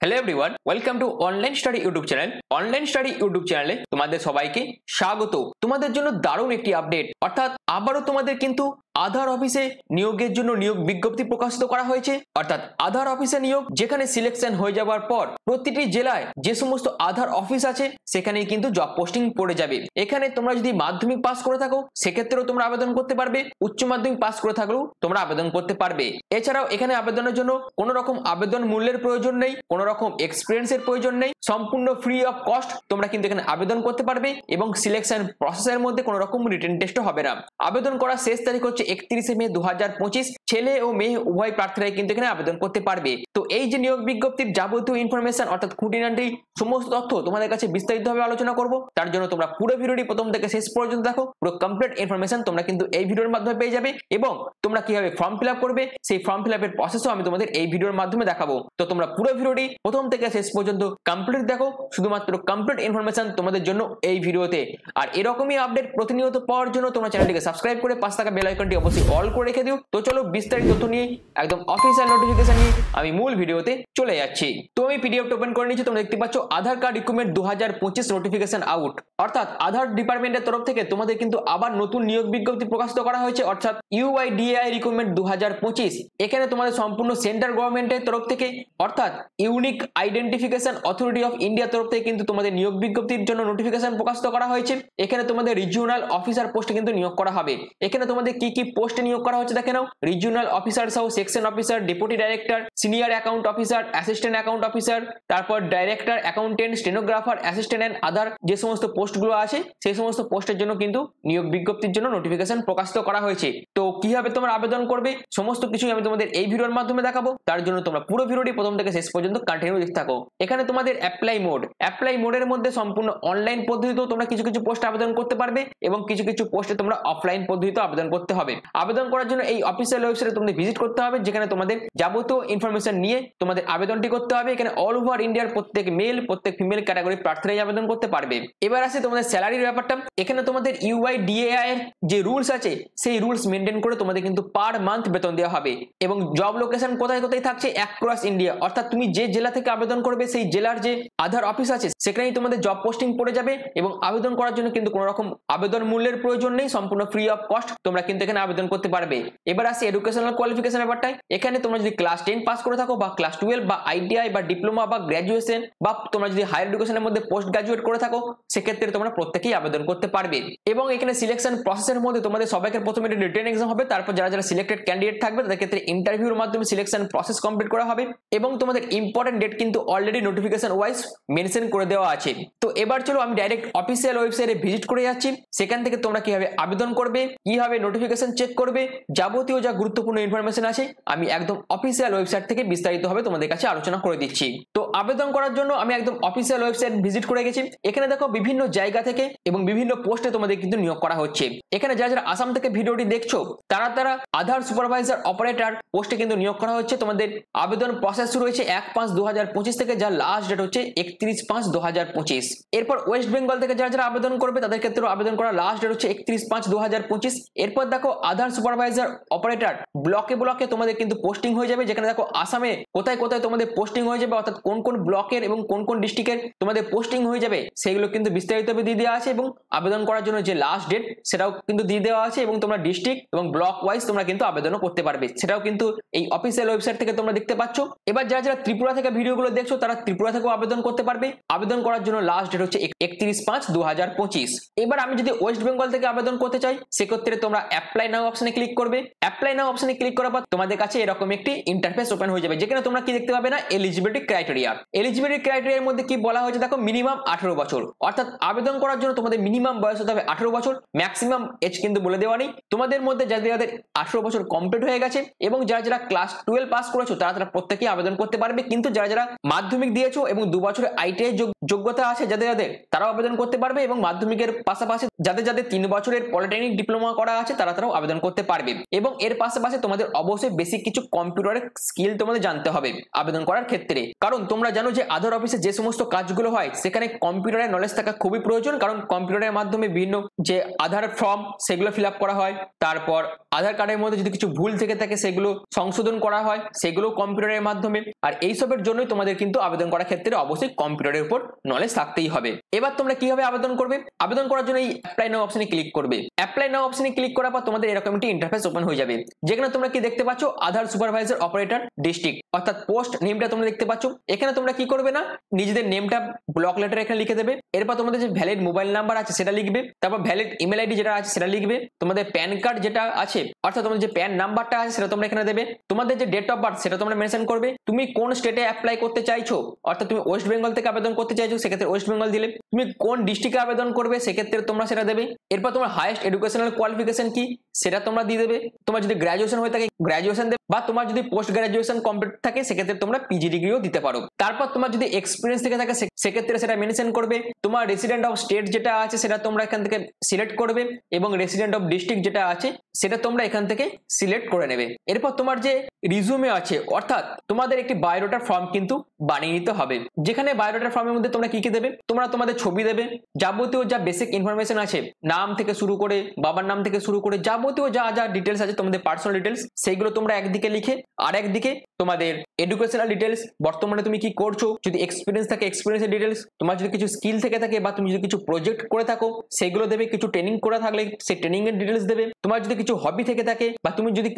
Hello everyone, welcome to online study YouTube channel. Online study YouTube চ্যানেলে তোমাদের সবাইকে স্বাগত। তোমাদের জন্য দারুণ একটি আপডেট, অর্থাৎ আবারও তোমাদের কিন্তু আধার অফিসে নিয়োগের জন্য নিয়োগ বিজ্ঞপ্তি প্রকাশিত করা হয়েছে। অর্থাৎ আধার অফিসে নিয়োগ, যেখানে সিলেকশন হয়ে যাওয়ার পর প্রতিটি জেলায় যে সমস্ত আধার অফিস আছে সেখানেই কিন্তু জব পোস্টিং পড়ে যাবে। এখানে তোমরা যদি মাধ্যমিক পাস করে থাকো সেক্ষেত্রেও তোমরা আবেদন করতে পারবে, উচ্চ মাধ্যমিক পাস করে থাকলেও তোমরা আবেদন করতে পারবে। এছাড়াও এখানে আবেদনের জন্য কোনো রকম আবেদন মূল্যের প্রয়োজন নেই, কোনো রকম এক্সপিরিয়েন্সের প্রয়োজন নেই, সম্পূর্ণ ফ্রি অফ কস্ট তোমরা কিন্তু এখানে আবেদন করতে পারবে এবং সিলেকশন প্রসেসের মধ্যে কোনো রকম রিটেন টেস্টও হবে না। আবেদন করার শেষ তারিখ হচ্ছে 31শে মে 2025। ছেলে ও মেয়ে উভয় প্রার্থীরাই কিন্তু এখানে আবেদন করতে পারবে। তো এই যে নিয়োগ বিজ্ঞপ্তির যাবতীয় ইনফরমেশন অর্থাৎ খুঁটিনাটি সমস্ত তথ্য তোমাদের কাছে বিস্তারিতভাবে আলোচনা করব। তার জন্য তোমরা পুরো ভিডিওটি প্রথম থেকে শেষ পর্যন্ত দেখো। পুরো কমপ্লিট ইনফরমেশন তোমরা কিন্তু এই ভিডিওর মাধ্যমে পেয়ে যাবে এবং তোমরা কিভাবে ফর্ম ফিল আপ করবে সেই ফর্ম ফিল আপের প্রসেসও আমি তোমাদের এই ভিডিওর মাধ্যমে দেখাবো। তো তোমরা পুরো ভিডিওটি প্রথম থেকে শেষ পর্যন্ত কমপ্লিট দেখো, শুধুমাত্র কমপ্লিট ইনফরমেশন তোমাদের জন্য এই ভিডিওতে। আর এরকমই আপডেট প্রতিনিয়ত পাওয়ার জন্য তোমরা চ্যানেলটিকে সাবস্ক্রাইব করে পাশে থাকা বেল আইকনটি অবশ্যই অল করে রেখে দিও। তো চলো বিস্তারিত তথ্য নিয়ে একদম অফিসিয়াল নোটিফিকেশন নিয়ে আমি মূল ভিডিওতে চলে যাচ্ছি। তো আমি পিডিএফ ওপেন করে নিচ্ছি। তোমরা দেখতে পাচ্ছ আধার কার্ড রিক্রুটমেন্ট 2025 নোটিফিকেশন আউট। অর্থাৎ আধার ডিপার্টমেন্টের তরফ থেকে তোমাদের কিন্তু আবার নতুন নিয়োগ বিজ্ঞপ্তি প্রকাশিত করা হয়েছে, অর্থাৎ ইউআইডিএআই রিক্রুটমেন্ট 2025। এখানে তোমাদের সম্পূর্ণ সেন্ট্রাল গভর্নমেন্টের তরফ থেকে অর্থাৎ ইউনিক আইডেন্টিফিকেশন অথরিটি অফ ইন্ডিয়ার তরফ থেকে কিন্তু তোমাদের নিয়োগ বিজ্ঞপ্তির জন্য নোটিফিকেশন প্রকাশিত করা হয়েছে। এখানে তোমাদের রিজিওনাল অফিসার পোস্টে কিন্তু নিয়োগ করা হবে। এখানে তোমাদের কি কি পোস্টে নিয়োগ করা হচ্ছে দেখে নাও। রিজিওনাল অফিসার সহ section officer, deputy director, senior account officer, assistant account officer, তারপর director accountant, stenographer, assistant and other যে সমস্ত পোস্টগুলো আছে সেই সমস্ত পোস্টের জন্য কিন্তু নিয়োগ বিজ্ঞপ্তির জন্য নোটিফিকেশন প্রকাশিত করা হয়েছে। তো কিভাবে তোমরা আবেদন করবে সমস্ত কিছুই আমি তোমাদের এই ভিডিওর মাধ্যমে দেখাবো। তার জন্য তোমরা পুরো ভিডিওটি প্রথম থেকে শেষ পর্যন্ত কন্টিনিউ দেখতে থাকো। এখানে তোমাদের অ্যাপ্লাই মোডের মধ্যে সম্পূর্ণ অনলাইন পদ্ধতিতেও তোমরা কিছু কিছু পোস্ট আবেদন করতে পারবে এবং কিছু কিছু পোস্টে তোমরা অফলাইন পদ্ধতিতে আবেদন করতে হবে। আবেদন করার জন্য এই অফিসিয়াল ওয়েবসাইটে তোমাদের ভিজিট করতে হবে, যেখানে তোমাদের যাবতীয় ইনফরমেশন নিয়ে তোমাদের আবেদনটি করতে হবে। এখানে অল ওভার ইন্ডিয়ার প্রত্যেক মেল প্রত্যেক ফিমেল ক্যাটাগরি প্রার্থীরাই আবেদন করতে পারবে। এবার আসে তোমাদের স্যালারির ব্যাপারটা। এখানে তোমাদের ইউআইডিএআই এর যে রুলস আছে সেই রুলস মেনটেন করে তোমাদের কিন্তু পার মান্থ বেতন দেওয়া হবে এবং জব লোকেশন কোথায় কোথায় থাকছে অ্যাক্রস ইন্ডিয়া, অর্থাৎ তুমি যে জেলা থেকে আবেদন করবে সেই জেলার যে আধার অফিস আছে সেখানেই তোমাদের জব পোস্টিং পড়ে যাবে এবং আবেদন করার জন্য কিন্তু কোনো রকম আবেদন মূল্যের প্রয়োজন নেই, সম্পূর্ণ ফ্রি অফ কস্ট তোমরা কিন্তু এখানে আবেদন করতে পারবে। এবার আসি এডুকেশনাল কোয়ালিফিকেশন ব্যাপারটায়। এখানে তোমরা যদি ক্লাস 10 পাস করে থাকো বা ক্লাস 12 বা আইটিআই বা ডিপ্লোমা বা গ্র্যাজুয়েশন বা তোমরা যদি হায়ার এডুকেশনের মধ্যে পোস্ট গ্রাজুয়েট করে থাকো সেক্ষেত্রে তোমরা প্রত্যেকেই আবেদন করতে পারবে। এবং এখানে সিলেকশন প্রসেসের মধ্যে তোমাদের সবাইকে প্রথমে রিটেন এক্সাম হবে, তারপর যারা যারা সিলেক্টেড ক্যান্ডিডেট থাকবে তাদের ক্ষেত্রে ইন্টারভিউর মাধ্যমে সিলেকশন প্রসেস কমপ্লিট করা হবে এবং তোমাদের ইম্পর্টেন্ট ডেট কিন্তু অলরেডি নোটিফিকেশন ওয়াইজ মেনশন করে দেওয়া আছে। তো এবার চলো আমি ডাইরেক্ট অফিসিয়াল ওয়েবসাইটে ভিজিট করে যাচ্ছি। সেখান থেকে তোমরা কিভাবে আবেদন করবে, কিভাবে নোটিফিকেশন চেক করবে, যাবতীয় যা গুরুত্বপূর্ণ ইনফরমেশন আছে আমি একদম অফিসিয়াল ওয়েবসাইট থেকে বিস্তারিতভাবে তোমাদের কাছে আলোচনা করে দিচ্ছি। তো আবেদন করার জন্য আমি একদম অফিসিয়াল ওয়েবসাইট ভিজিট করে গেছি। এখানে দেখো বিভিন্ন জায়গা থেকে এবং বিভিন্ন পোস্টে তোমাদের কিন্তু নিয়োগ করা হচ্ছে। এখানে যারা যারা আসাম থেকে ভিডিওটি দেখছো তারা আধার সুপারভাইজার অপারেটর পোস্টে কিন্তু নিয়োগ করা হচ্ছে। তোমাদের আবেদন প্রসেস শুরু হয়েছে 1/5/2025 থেকে, যার লাস্ট ডেট হচ্ছে 31/5/2025। এরপর ওয়েস্ট বেঙ্গল থেকে যারা যারা আবেদন করবে তাদের ক্ষেত্রে আবেদন করার লাস্ট ডেট হচ্ছে 31/5/2025। এরপর দেখো আধার সুপারভাইজার অপারেটর ব্লকে ব্লকে তোমাদের কিন্তু পোস্টিং হয়ে যাবে, যেখানে দেখো আসামে কোথায় কোথায় তোমাদের পোস্টিং হয়ে যাবে, অর্থাৎ কোন কোন ব্লকের এবং কোন কোন ডিস্ট্রিক্টের তোমাদের পোস্টিং হয়ে যাবে সেগুলো কিন্তু বিস্তারিতভাবে দিয়ে দেওয়া আছে এবং আবেদন করার জন্য যে লাস্ট ডেট সেটাও কিন্তু দিয়ে দেওয়া আছে এবং তোমরা ডিস্ট্রিক্ট এবং ব্লক ওয়াইজ তোমরা কিন্তু আবেদনও করতে পারবে, সেটাও কিন্তু এই অফিসিয়াল ওয়েবসাইট থেকে তোমরা দেখতে পাচ্ছ। এবার যারা যারা ত্রিপুরা থেকে ভিডিওগুলো দেখছো তারা ত্রিপুরা থেকেও আবেদন করতে পারবে। আবেদন করার জন্য লাস্ট ডেট হচ্ছে 31/5/2025। এবার আমি যদি ওয়েস্ট বেঙ্গল থেকে আবেদন করতে চাই সেক্ষেত্রে তোমরা অ্যাপ্লাই নাও অপশনে ক্লিক করবে। অ্যাপ্লাই নাও অপশনে ক্লিক করার পর তোমাদের কাছে এরকম একটি ইন্টারফেস ওপেন হয়ে যাবে, যেখানে তোমরা কি দেখতে পাবে না এলিজিবিলিটি ক্রাইটেরিয়া। এলিজিবিলিটি ক্রাইটেরিয়ার মধ্যে কি বলা হয়েছে দেখো, মিনিমাম 18 বছর, অর্থাৎ আবেদন করার জন্য তোমাদের মিনিমাম বয়স হতে হবে 18 বছর, ম্যাক্সিমাম এজ কিন্তু বলে দেওয়া নেই। তোমাদের মধ্যে যাদের 18 বছর কমপ্লিট হয়ে গেছে এবং যারা যারা ক্লাস 12 পাস করেছো তারা প্রত্যেকেই আবেদন করতে পারবে, কিন্তু যারা যারা মাধ্যমিক দিয়েছো এবং 2 বছরের আইটিআই যোগ্যতা আছে যাদের তারাও আবেদন করতে পারবে এবং মাধ্যমিকের পাশাপাশি যাদের 3 বছরের পলিটেকনিক পলিটেকনিক ডিপ্লোমা করা আছে তারাও আবেদন করতে পারবে। এবং এর পাশাপাশি তোমাদের অবশ্যই বেসিক কিছু কম্পিউটারের স্কিল তোমাদের জানতে হবে আবেদন করার ক্ষেত্রে, কারণ তোমরা জানো যে আধার অফিসে যে সমস্ত কাজগুলো হয় সেখানে কম্পিউটারের নলেজ থাকা খুবই প্রয়োজন, কারণ কম্পিউটারের মাধ্যমে বিভিন্ন যে আধার ফর্ম সেগুলো ফিল আপ করা হয়, তারপর আধার কার্ডের মধ্যে যদি কিছু ভুল থেকে থাকে সেগুলো সংশোধন করা হয়, সেগুলো কম্পিউটারের মাধ্যমে। আর এইসবের জন্যই তোমাদের কিন্তু আবেদন করার ক্ষেত্রে অবশ্যই কম্পিউটারের উপর নলেজ থাকতেই হবে। এবার তোমরা কিভাবে আবেদন করবে? আবেদন করার জন্য এই অ্যাপ্লাই নাও অপশনে ক্লিক করবে। অ্যাপ্লাই নাও অপশনে ক্লিক করার পর তোমাদের এরকম একটি ইন্টারফেস ওপেন হয়ে যাবে, যেখানে তোমরা কি দেখতে পাচ্ছ আধার সুপারভাইজার অপারেটর ডিস্ট্রিক্ট অর্থাৎ পোস্ট নেমটা তোমরা দেখতে পাচ্ছ। এখানে তোমরা কি করবে না, নিজেদের নেমটা ব্লক লেটার এখানে লিখে দেবে। এরপর তোমাদের যে ভ্যালিড মোবাইল নাম্বার আছে সেটা লিখবে, তারপর ভ্যালিড ইমেল আইডি যেটা আছে সেটা লিখবে, তোমাদের প্যান কার্ড যেটা আছে অর্থাৎ তোমাদের যে প্যান নাম্বারটা আছে সেটা তোমরা এখানে দেবে, তোমাদের যে ডেট অফ বার্থ সেটা তোমরা মেনশন করবে, তুমি কোন স্টেটে অ্যাপ্লাই করতে চাইছো অর্থাৎ তুমি ওয়েস্ট বেঙ্গল থেকে আবেদন করতে চাইছো সেক্ষেত্রে ওয়েস্ট বেঙ্গল দিলে, তুমি কোন ডিস্ট্রিক্টে আবেদন করবে সেক্ষেত্রে তোমরা সেটা দেবে। এরপর তোমার হাইয়েস্ট এডুকেশনাল কোয়ালিফিকেশন কি সেটা তোমরা দিয়ে দেবে, তোমার যদি গ্র্যাজুয়েশন হয়ে থাকে গ্র্যাজুয়েশন দেবে, বা তোমার যদি পোস্ট গ্র্যাজুয়েশন কমপ্লিট থাকে সেক্ষেত্রে তোমরা পিজি ডিগ্রিও দিতে পারো। তারপর তোমার যদি এক্সপিরিয়েন্স থেকে থাকে সেক্ষেত্রে সেটা মেনশন করবে, তোমার রেসিডেন্ট অফ স্টেট যেটা আছে সেটা তোমরা এখান থেকে সিলেক্ট করবে এবং রেসিডেন্ট অফ ডিস্ট্রিক্ট যেটা আছে সেটা তোমরা এখান থেকে সিলেক্ট করে নেবে। এরপর তোমার যে রিজুমে আছে অর্থাৎ তোমাদের একটি বায়োডাটা ফর্ম কিন্তু বানিয়ে নিতে হবে, যেখানে বায়োডাটা ফর্মের মধ্যে তোমরা কি কি দেবে, তোমরা তোমাদের ছবি দেবে, যাবতীয় যা বেসিক ইনফরমেশন আছে নাম থেকে শুরু করে বাবার নাম থেকে শুরু করে যাবতীয় যা যা ডিটেলস আছে তোমাদের পার্সোনাল ডিটেলস সেইগুলো তোমরা একদিকে লিখে আর একদিকে তোমাদের এডুকেশনাল ডিটেলস, বর্তমানে তুমি কি করছো, যদি এক্সপিরিয়েন্স থাকে এক্সপিরিয়েন্সের ডিটেলস, তোমার যদি কিছু স্কিল থেকে থাকে বা তুমি যদি কিছু প্রজেক্ট করে থাকো সেগুলো দেবে, কিছু ট্রেনিং করে থাকলে সেই ট্রেনিং এর ডিটেলস দেবে, তোমার যদি কিছু হবি থেকে থাকে বা তুমি যদি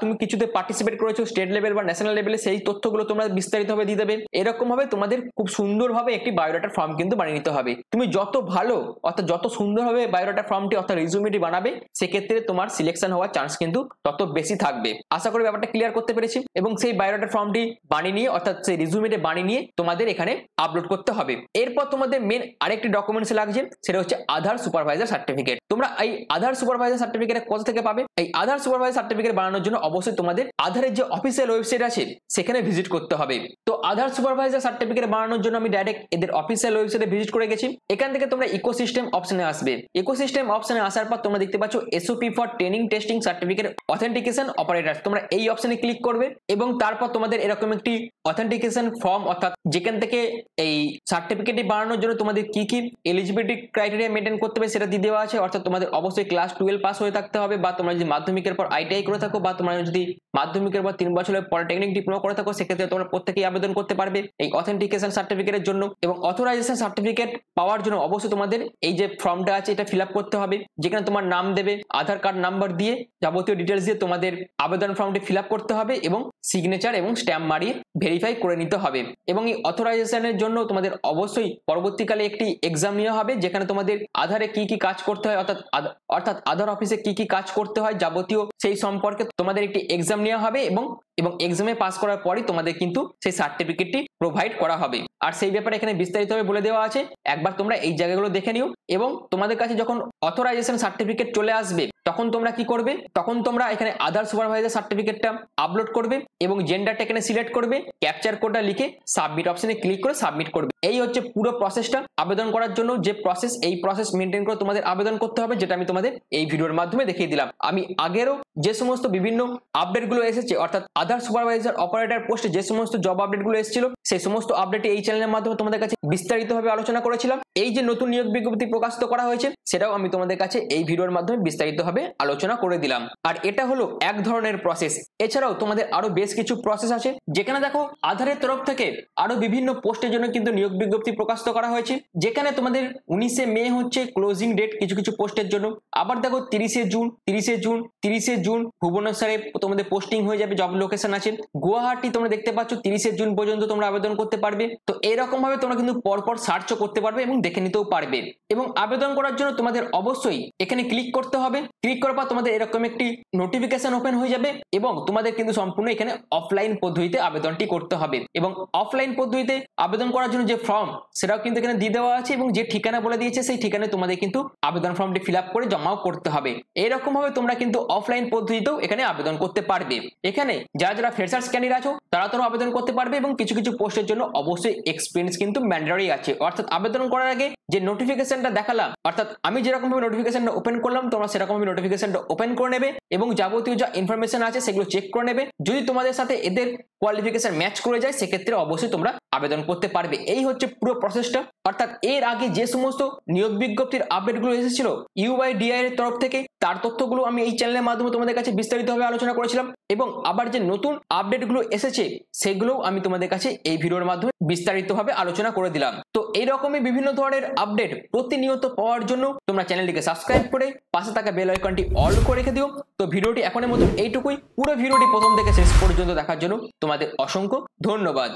তুমি কিছুতে পার্টিসিপেট করেছো স্টেট লেভেল বা ন্যাশনাল লেভেলে সেই তথ্যগুলো তোমরা বিস্তারিতভাবে দিয়ে দেবে। এরকম ভাবে তোমাদের খুব সুন্দরভাবে একটি বায়োডাটা ফর্ম কিন্তু বানিয়ে নিতে হবে। তুমি যত ভালো অর্থাৎ যত সুন্দরভাবে বায়োডাটা ফর্মটি অর্থাৎ রিজুমেটি বানাবে সেক্ষেত্রে তোমার সিলেকশন হওয়ার চান্স কিন্তু তত বেশি থাকবে। আশা করি ব্যাপারটা ক্লিয়ার করতে পেরেছি। এবং সেই বায়োডাটা ফর্মটি বানিয়ে নিয়ে অর্থাৎ সেই রিজুমেটি বানিয়ে নিয়ে তোমাদের এখানে আপলোড করতে হবে। এরপর তোমাদের মেন আরেকটি ডকুমেন্টস লাগছে, সেটা হচ্ছে আধার সুপারভাইজার সার্টিফিকেট। তোমরা এই আধার সুপারভাইজার সার্টিফিকেট কোথা থেকে পাবে? এই আধার সুপারভাইজার সার্টিফিকেট বানানোর জন্য অবশ্যই তোমাদের আধারের যে অফিসিয়াল ওয়েবসাইট আছে সেখানে ভিজিট করতে হবে। তো আধার সুপারভাইজার সার্টিফিকেট বানানোর জন্য আমি ডাইরেক্ট এদের অফিসিয়াল ওয়েবসাইটে ভিজিট করে গেছি। এখান থেকে তোমরা ইকোসিস্টেম অপশনে আসবে। ইকোসিস্টেম অপশনে আসার পর তোমরা দেখতে পাচ্ছ SOP for training testing certificate authentication operator, তোমরা এই অপশনে ক্লিক করবে এবং তারপর তোমাদের এরকম একটি অথেন্টিকেশন ফর্ম অর্থাৎ যেখান থেকে এই সার্টিফিকেটটি বানানোর জন্য তোমাদের কি কি এলিজিবিলিটি ক্রাইটেরিয়া মেনটেন করতে হবে সেটা দিয়ে দেওয়া আছে। অর্থাৎ তোমাদের অবশ্যই ক্লাস 12 পাস হয়ে থাকতে হবে, বা তোমরা যদি মাধ্যমিকের পর আইটিআই করে থাকো, বা তোমরা যদি মাধ্যমিকের পর 3 বছরের পলিটেকনিক ডিপ্লোমা করে থাকো সেক্ষেত্রে তোমরা প্রত্যেকেই আবেদন করতে পারবে এই অথেন্টিকেশন সার্টিফিকেটের জন্য। এবং অথরাইজেশন সার্টিফিকেট পাওয়ার জন্য অবশ্যই তোমাদের এই যে ফর্মটা আছে এটা ফিল আপ করতে হবে, যেখানে তোমার নাম দেবে, আধার কার্ড নাম্বার দিয়ে যাবতীয় ডিটেলস দিয়ে তোমাদের আবেদন ফর্মটি ফিল আপ করতে হবে এবং সিগনেচার এবং স্ট্যাম্প মারিয়ে ভেরিফাই করে নিতে হবে। এবং এই অথরাইজেশনের জন্য তোমাদের অবশ্যই পরবর্তীকালে একটি এক্সাম নেওয়া হবে, যেখানে তোমাদের আধারে কি কি কাজ করতে হয় অর্থাৎ আধার অফিসে কি কি কাজ করতে হয় যাবতীয় সেই সম্পর্কে তোমাদের একটি এক্সাম নেওয়া হবে এবং এক্সামে পাস করার পরই তোমাদের কিন্তু সেই সার্টিফিকেটটি প্রোভাইড করা হবে। আর সেই ব্যাপারে এখানে বিস্তারিতভাবে বলে দেওয়া আছে, একবার তোমরা এই জায়গাগুলো দেখে নিও। এবং তোমাদের কাছে যখন অথরাইজেশন সার্টিফিকেট চলে আসবে তখন তোমরা কি করবে, তখন তোমরা এখানে আধার সুপারভাইজার সার্টিফিকেটটা আপলোড করবে এবং জেন্ডারটা এখানে সিলেক্ট করবে, ক্যাপচার কোডটা লিখে সাবমিট অপশনে ক্লিক করে সাবমিট করবে। এই হচ্ছে পুরো প্রসেসটা আবেদন করার জন্য যে প্রসেস, এই প্রসেস মেনটেন করে তোমাদের আবেদন করতে হবে, যেটা আমি তোমাদের এই ভিডিওর মাধ্যমে দেখিয়ে দিলাম। আমি আগেরও যে সমস্ত বিভিন্ন আপডেটগুলো এসেছে অর্থাৎ আধার সুপারভাইজার অপারেটর পোস্টে যে সমস্ত জব আপডেটগুলো এসেছিল সেই সমস্ত আপডেট এই চ্যানেলের মাধ্যমে তোমাদের কাছে বিস্তারিতভাবে আলোচনা করেছিলাম। এই যে নতুন নিয়োগ বিজ্ঞপ্তি প্রকাশিত করা হয়েছে সেটাও আমি তোমাদের কাছে এই ভিডিওর মাধ্যমে বিস্তারিতভাবে আলোচনা করে দিলাম। আর এটা হলো এক ধরনের প্রসেস। এছাড়াও তোমাদের আরো বেশ কিছু প্রসেস আছে, যেখানে দেখো আধারের তরফ থেকে আরো বিভিন্ন পোস্টের জন্য কিন্তু নিয়োগ বিজ্ঞপ্তি প্রকাশিত করা হয়েছে, যেখানে তোমাদের 19শে মে হচ্ছে ক্লোজিং ডেট কিছু কিছু পোস্টের জন্য। আবার দেখো 30শে জুন ভুবনেশ্বরে তোমাদের পোস্টিং হয়ে যাবে, জব লোকেশন আছে গুয়াহাটি, তোমরা দেখতে পাচ্ছ 30শে জুন পর্যন্ত তোমরা আবেদন করতে পারবে। তো এরকম ভাবে তোমরা কিন্তু পরপর সার্চও করতে পারবে এবং দেখে নিতেও পারবে। এবং আবেদন করার জন্য তোমাদের অবশ্যই এখানে ক্লিক করতে হবে। ক্লিক করার পর তোমাদের এরকম একটি নোটিফিকেশন ওপেন হয়ে যাবে এবং তোমাদের কিন্তু সম্পূর্ণ এখানে অফলাইন পদ্ধতিতে আবেদনটি করতে হবে। এবং অফলাইন পদ্ধতিতে আবেদন করার জন্য যে ফর্ম সেটাও কিন্তু এখানে দিয়ে দেওয়া আছে এবং যে ঠিকানা বলে দিয়েছে সেই ঠিকানায় তোমাদের কিন্তু আবেদন ফর্মটি ফিল আপ করে জমাও করতে হবে। এরকম ভাবে তোমরা কিন্তু অফলাইন পদ্ধতিতেও এখানে আবেদন করতে পারবে। এখানে যারা যারা ফ্রেশার্স ক্যান্ডিডেট আছো তারা আবেদন করতে পারবে এবং কিছু কিছু পোস্টের জন্য অবশ্যই এক্সপিরিয়েন্স কিন্তু ম্যান্ডেটরি আছে, অর্থাৎ আবেদন করার আগে যে নোটিফিকেশনটা দেখালাম, অর্থাৎ আমি যেরকম ভাবে নোটিফিকেশনটা ওপেন করলাম তোমরা সেরকম ভাবে নোটিফিকেশনটা ওপেন করে নেবে এবং যাবতীয় যা ইনফরমেশন আছে সেগুলো চেক করে নেবে। যদি তোমাদের সাথে এদের কোয়ালিফিকেশন ম্যাচ করে যায় সেক্ষেত্রে অবশ্যই তোমরা আবেদন করতে পারবে। এই হচ্ছে পুরো প্রসেসটা। অর্থাৎ এর আগে যে সমস্ত নিয়োগ বিজ্ঞপ্তির আপডেটগুলো এসেছিল ইউআইডিআই এর তরফ থেকে, তার তথ্যগুলো আমি এই চ্যানেলের মাধ্যমে তোমাদের কাছে বিস্তারিতভাবে আলোচনা করেছিলাম এবং আবার যে নতুন আপডেটগুলো এসেছে সেগুলোও আমি তোমাদের কাছে এই ভিডিওর মাধ্যমে বিস্তারিতভাবে আলোচনা করে দিলাম। তো এইরকমই বিভিন্ন ধরনের আপডেট প্রতিনিয়ত পাওয়ার জন্য তোমরা চ্যানেলটিকে সাবস্ক্রাইব করে পাশে থাকা বেল আইকনটি অল করে রেখে দিও। তো ভিডিওটি এখনের মতো এইটুকুই। পুরো ভিডিওটি প্রথম থেকে শেষ পর্যন্ত দেখার জন্য তোমাদের অসংখ্য ধন্যবাদ।